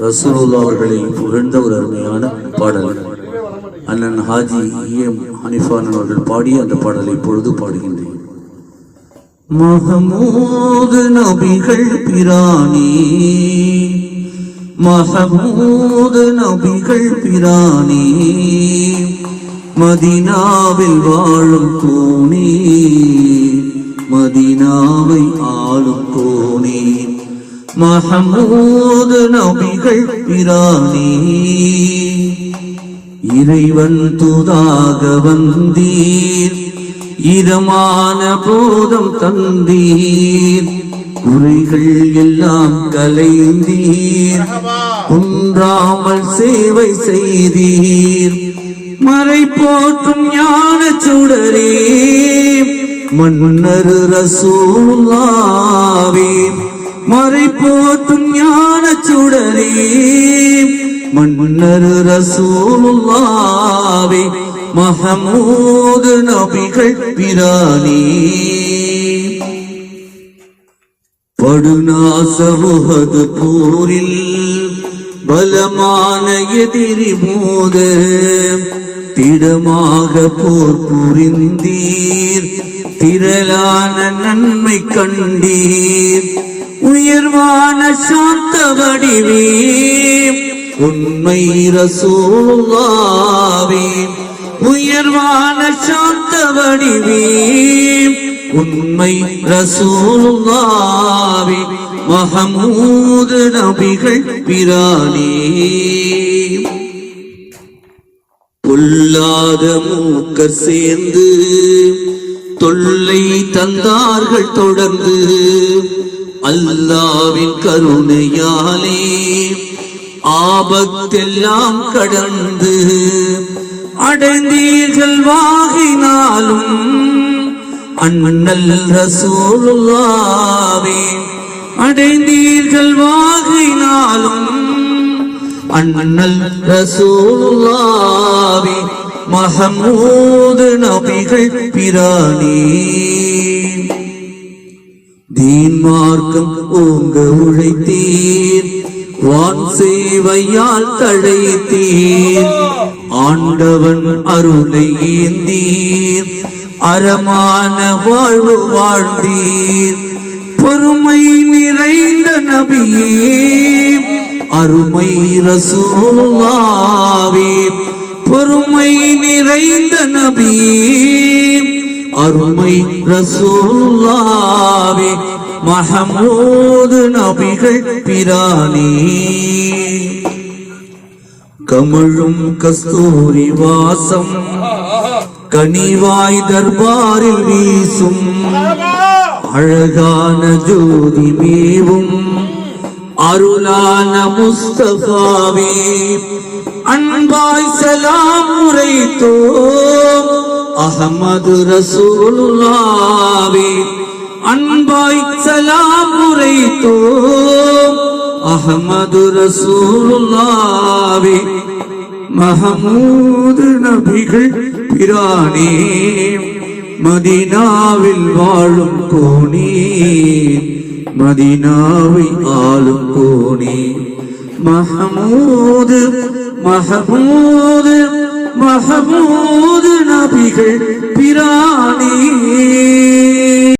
ரசூலுல்லாஹ் அவர்களை புகழ்ந்த ஒரு அருமையான பாடல். அண்ணன் ஹாஜி EM ஹனிஃபான் அவர்கள் பாடிய அந்த பாடலை இப்பொழுது பாடுகின்றேன். மஹமூது நபிகள் பிரானி, மஹமூது நபிகள் பிரானி, மதீனாவில் வாழும் கோனே, மதீனாவை ஆளும் கோனே, மஹமூது நபிகள் பிரானி, இறைவன் தூதாக வந்தீர், இதமான போதம் தந்தீர், குறைகள் எல்லாம் கலைந்தீர், குன்றாமல் சேவை செய்தீர், மறை போற்றும் ஞான சுடரே, மன்னர் ரசூலுல்லாஹ்வே, மறை போற்றும் ஞான சுடரே, மன்னர் ரசூலுல்லாஹ்வே, மஹமூது நபிகள் பிரானி, படுநாச உஹது போரில் பலமான எதிரி மோத திடமாக போர் புரிந்தீர், திரளான நன்மை கண்டீர், உயர்வான சாந்த வடிவே, உண்மை ரசூலுல்லாஹ்வே, உயர்வான சாந்த வடிவே, உண்மை ரசூலுல்லாஹ்வே, மஹமூது நபிகள் பிரானி, பொல்லாத மூக்கர் சேர்ந்து தொல்லை தந்தார்கள் தொடர்ந்து, அல்லாவின் கருணையாலே ஆபத்தெல்லாம் கடந்து, அடைந்தீர்கள் வாகினாலும் அண்ணல் ரசூலுல்லாஹ்வே, அடைந்தீர்கள் வாகினாலும் அண்ணல் ரசூலுல்லாஹ்வே, மஹமூது நபிகள் பிரானி, தீன் மார்க்கம் ஓங்க உழைத்தீர், வான் சேவையால் தழைத்தீர், ஆண்டவன் அருளை ஏந்தீர், அறமான வாழ்வு வாழ்ந்தீர், பொறுமை நிறைந்த நபியே, அருமை ரசூலுல்லாஹ்வே, பொறுமை நிறைந்த நபியே, அருமை ரசூலுல்லாஹ்வே, மஹமூது நபிகள் பிரானி, கமழும் கஸ்தூரி வாசம் கனிவாய் தர்பாரில் வீசும், அழகான ஜோதி மேவும் அருளான முஸ்தபாவே, அன்பாய் சலாம் உரைத்தோம் அஹமது ரசூலுல்லாஹ்வே, அன்பாய் சலாம் உரைத்தோம் அஹமது ரசூலுல்லாஹ்வே, மஹமூது நபிகள் பிரானி, மதீனாவில் வாழும் கோனே, மதீனாவை ஆளும் கோனே, மஹமூது மஹமூது மஹமூது நபிகள் பிரானி.